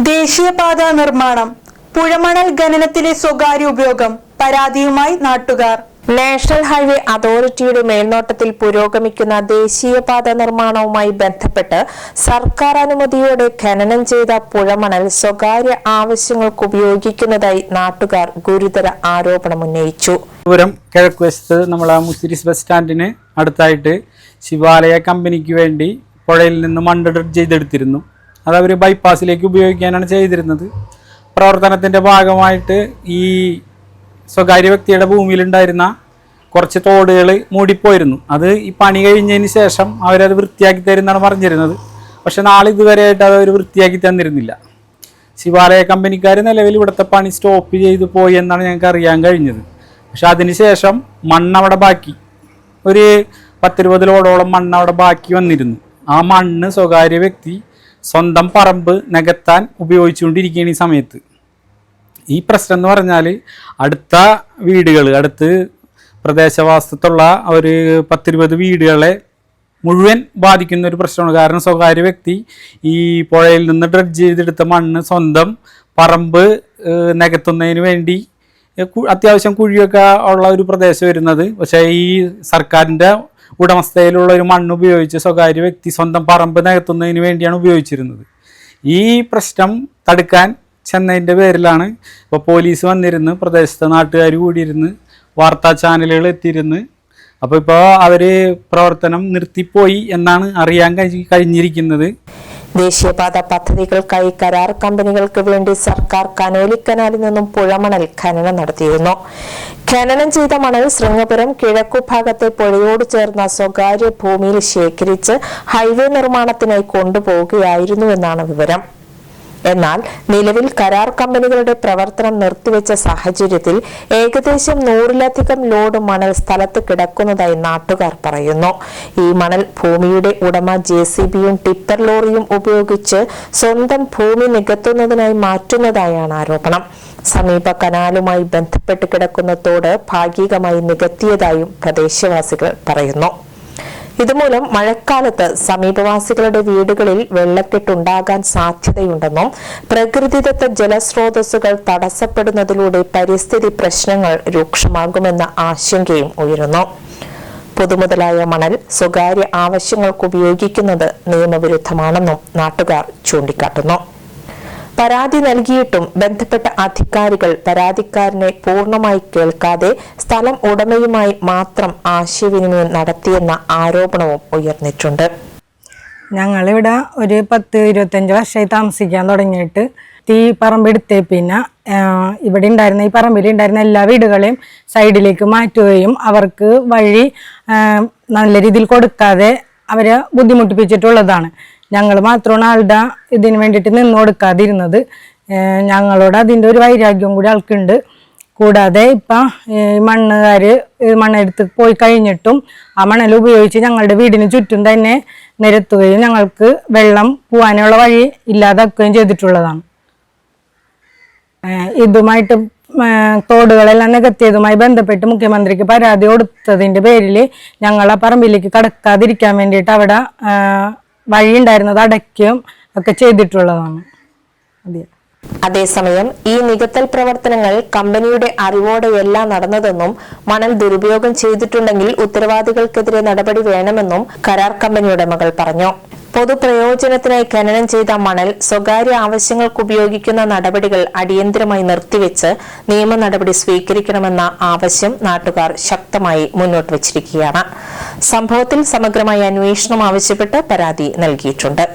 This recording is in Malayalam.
ദേശീയപാത നിർമ്മാണം, പുഴമണൽ ഖനനത്തിലെ സ്വകാര്യ ഉപയോഗം, പരാതിയുമായി നാട്ടുകാർ. നാഷണൽ ഹൈവേ അതോറിറ്റിയുടെ മേൽനോട്ടത്തിൽ പുരോഗമിക്കുന്ന ദേശീയപാത നിർമ്മാണവുമായി ബന്ധപ്പെട്ട് സർക്കാർ അനുമതിയോടെ ഖനനം ചെയ്ത പുഴമണൽ സ്വകാര്യ ആവശ്യങ്ങൾക്ക് ഉപയോഗിക്കുന്നതായി നാട്ടുകാർ ഗുരുതര ആരോപണം ഉന്നയിച്ചു. കിഴക്കുവശത്ത് നമ്മളെ മുസിരിസ് ബസ് സ്റ്റാൻഡിന് അടുത്തായിട്ട് ശിവാലയ കമ്പനിക്ക് വേണ്ടി പുഴയിൽ നിന്ന് മണ്ണ് ഡ്രഡ്ജ് ചെയ്തെടുത്തിരുന്നു. അത് അവർ ബൈപ്പാസിലേക്ക് ഉപയോഗിക്കാനാണ് ചെയ്തിരുന്നത്. പ്രവർത്തനത്തിൻ്റെ ഭാഗമായിട്ട് ഈ സ്വകാര്യ വ്യക്തിയുടെ ഭൂമിയിലുണ്ടായിരുന്ന കുറച്ച് തോടുകൾ മൂടിപ്പോയിരുന്നു. അത് ഈ പണി കഴിഞ്ഞതിന് ശേഷം അവരത് വൃത്തിയാക്കി തരുന്നതാണ് പറഞ്ഞിരുന്നത്. പക്ഷെ നാളെ ഇതുവരെയായിട്ട് അത് അവർ വൃത്തിയാക്കി തന്നിരുന്നില്ല. ശിവാലയ കമ്പനിക്കാർ നിലവിൽ ഇവിടുത്തെ പണി സ്റ്റോപ്പ് ചെയ്തു പോയി എന്നാണ് ഞങ്ങൾക്ക് അറിയാൻ കഴിഞ്ഞത്. പക്ഷെ അതിനുശേഷം മണ്ണവിടെ ബാക്കി, ഒരു 10-20 ലോഡോളം മണ്ണ് അവിടെ ബാക്കി വന്നിരുന്നു. ആ മണ്ണ് സ്വകാര്യ വ്യക്തി സ്വന്തം പറമ്പ് നികത്താൻ ഉപയോഗിച്ചുകൊണ്ടിരിക്കുകയാണ് ഈ സമയത്ത്. ഈ പ്രശ്നം എന്ന് പറഞ്ഞാൽ അടുത്ത വീടുകൾ, അടുത്ത് പ്രദേശവാസത്തുള്ള ഒരു 10-20 വീടുകളെ മുഴുവൻ ബാധിക്കുന്ന ഒരു പ്രശ്നമാണ്. കാരണം സ്വകാര്യ വ്യക്തി ഈ പുഴയിൽ നിന്ന് ഡ്രഡ്ജ് ചെയ്തെടുത്ത മണ്ണ് സ്വന്തം പറമ്പ് നികത്തുന്നതിന് വേണ്ടി അത്യാവശ്യം കുഴിയൊക്കെ ഉള്ള ഒരു പ്രദേശം വരുന്നത്. പക്ഷേ ഈ സർക്കാരിൻ്റെ ഉടമസ്ഥയിലുള്ള ഒരു മണ്ണ് ഉപയോഗിച്ച് സ്വകാര്യ വ്യക്തി സ്വന്തം പറമ്പ് നികത്തുന്നതിന് വേണ്ടിയാണ് ഉപയോഗിച്ചിരുന്നത്. ഈ പ്രശ്നം തടുക്കാൻ ചെന്നതിൻ്റെ പേരിലാണ് ഇപ്പോൾ പോലീസ് വന്നിരുന്ന്, പ്രദേശത്തെ നാട്ടുകാർ കൂടിയിരുന്ന്, വാർത്താ ചാനലുകൾ എത്തിയിരുന്ന്. അപ്പോൾ ഇപ്പോൾ അവർ പ്രവർത്തനം നിർത്തിപ്പോയി എന്നാണ് അറിയാൻ കഴിഞ്ഞിരിക്കുന്നത്. ദേശീയപാത പദ്ധതികൾക്കായി കരാർ കമ്പനികൾക്ക് വേണ്ടി സർക്കാർ കനോലിക്കനാലിൽ നിന്നും പുഴമണൽ ഖനനം നടത്തിയിരുന്നു. ഖനനം ചെയ്ത മണൽ ശൃംഗപുരം കിഴക്കുഭാഗത്തെ പുഴയോട് ചേർന്ന സ്വകാര്യ ഭൂമിയിൽ ശേഖരിച്ച് ഹൈവേ നിർമ്മാണത്തിനായി കൊണ്ടുപോകുകയായിരുന്നുവെന്നാണ് വിവരം. എന്നാൽ നിലവിൽ കരാർ കമ്പനികളുടെ പ്രവർത്തനം നിർത്തിവെച്ച സാഹചര്യത്തിൽ ഏകദേശം 100-ലധികം ലോഡ് മണൽ സ്ഥലത്ത് കിടക്കുന്നതായി നാട്ടുകാർ പറയുന്നു. ഈ മണൽ ഭൂമിയുടെ ഉടമ JCBയും ടിപ്പർ ലോറിയും ഉപയോഗിച്ച് സ്വന്തം ഭൂമി നികത്തുന്നതിനായി മാറ്റുന്നതായാണ് ആരോപണം. സമീപ കനാലുമായി ബന്ധപ്പെട്ട് കിടക്കുന്ന തോട് ഭാഗികമായി നികത്തിയതായും പ്രദേശവാസികൾ പറയുന്നു. ഇതുമൂലം മഴക്കാലത്ത് സമീപവാസികളുടെ വീടുകളിൽ വെള്ളക്കെട്ടുണ്ടാകാൻ സാധ്യതയുണ്ടെന്നും പ്രകൃതിദത്ത ജലസ്രോതസ്സുകൾ തടസ്സപ്പെടുന്നതിലൂടെ പരിസ്ഥിതി പ്രശ്നങ്ങൾ രൂക്ഷമാകുമെന്ന ആശങ്കയും ഉയരുന്നു. പൊതുമുതലായ മണൽ സ്വകാര്യ ആവശ്യങ്ങൾക്ക് ഉപയോഗിക്കുന്നത് നിയമവിരുദ്ധമാണെന്നും നാട്ടുകാർ ചൂണ്ടിക്കാട്ടുന്നു. പരാതി നൽകിയിട്ടും ബന്ധപ്പെട്ട അധികാരികൾ പരാതിക്കാരനെ പൂർണ്ണമായി കേൾക്കാതെ സ്ഥലം ഉടമയുമായി മാത്രം ആശയവിനിമയം നടത്തിയെന്ന ആരോപണവും ഉയർന്നിട്ടുണ്ട്. ഞങ്ങളിവിടെ ഒരു 10-25 വർഷമായി താമസിക്കാൻ തുടങ്ങിയിട്ട് ഈ പറമ്പെടുത്തേ പിന്നെ ഇവിടെ ഉണ്ടായിരുന്ന ഈ പറമ്പിൽ ഉണ്ടായിരുന്ന എല്ലാ വീടുകളെയും സൈഡിലേക്ക് മാറ്റുകയും അവർക്ക് വഴി നല്ല രീതിയിൽ കൊടുക്കാതെ അവരെ ബുദ്ധിമുട്ടിപ്പിച്ചിട്ടുള്ളതാണ്. ഞങ്ങൾ മാത്രമാണ് ആളുടെ ഇതിന് വേണ്ടിയിട്ട് നിന്ന് കൊടുക്കാതിരുന്നത്. ഞങ്ങളോട് അതിൻ്റെ ഒരു വൈരാഗ്യം കൂടി ആൾക്കുണ്ട്. കൂടാതെ ഇപ്പം മണ്ണുകാർ മണ്ണെടുത്ത് പോയി കഴിഞ്ഞിട്ടും ആ മണൽ ഉപയോഗിച്ച് ഞങ്ങളുടെ വീടിന് ചുറ്റും തന്നെ നിരത്തുകയും ഞങ്ങൾക്ക് വെള്ളം പോകാനുള്ള വഴി ഇല്ലാതാക്കുകയും ചെയ്തിട്ടുള്ളതാണ്. ഇതുമായിട്ട് തോടുകളെല്ലാം നികത്തിയതുമായി ബന്ധപ്പെട്ട് മുഖ്യമന്ത്രിക്ക് പരാതി കൊടുത്തതിൻ്റെ പേരിൽ ഞങ്ങൾ ആ പറമ്പിലേക്ക് കടക്കാതിരിക്കാൻ വേണ്ടിയിട്ട് അവിടെ വഴിയുണ്ടായിരുന്നത് അടയ്ക്കുകയും ഒക്കെ ചെയ്തിട്ടുള്ളതാണ്. അതേസമയം ഈ നികത്തൽ പ്രവർത്തനങ്ങൾ കമ്പനിയുടെ അറിവോടെയല്ല നടന്നതെന്നും മണൽ ദുരുപയോഗം ചെയ്തിട്ടുണ്ടെങ്കിൽ ഉത്തരവാദികൾക്കെതിരെ നടപടി വേണമെന്നും കരാർ കമ്പനി ഉടമകൾ പറഞ്ഞു. പൊതുപ്രയോജനത്തിനായി ഖനനം ചെയ്ത മണൽ സ്വകാര്യ ആവശ്യങ്ങൾക്ക് ഉപയോഗിക്കുന്ന നടപടികൾ അടിയന്തരമായി നിർത്തിവെച്ച് നിയമ നടപടി സ്വീകരിക്കണമെന്ന ആവശ്യം നാട്ടുകാർ ശക്തമായി മുന്നോട്ട് വച്ചിരിക്കുകയാണ്. സംഭവത്തിൽ സമഗ്രമായ അന്വേഷണം ആവശ്യപ്പെട്ട് പരാതി നൽകിയിട്ടുണ്ട്.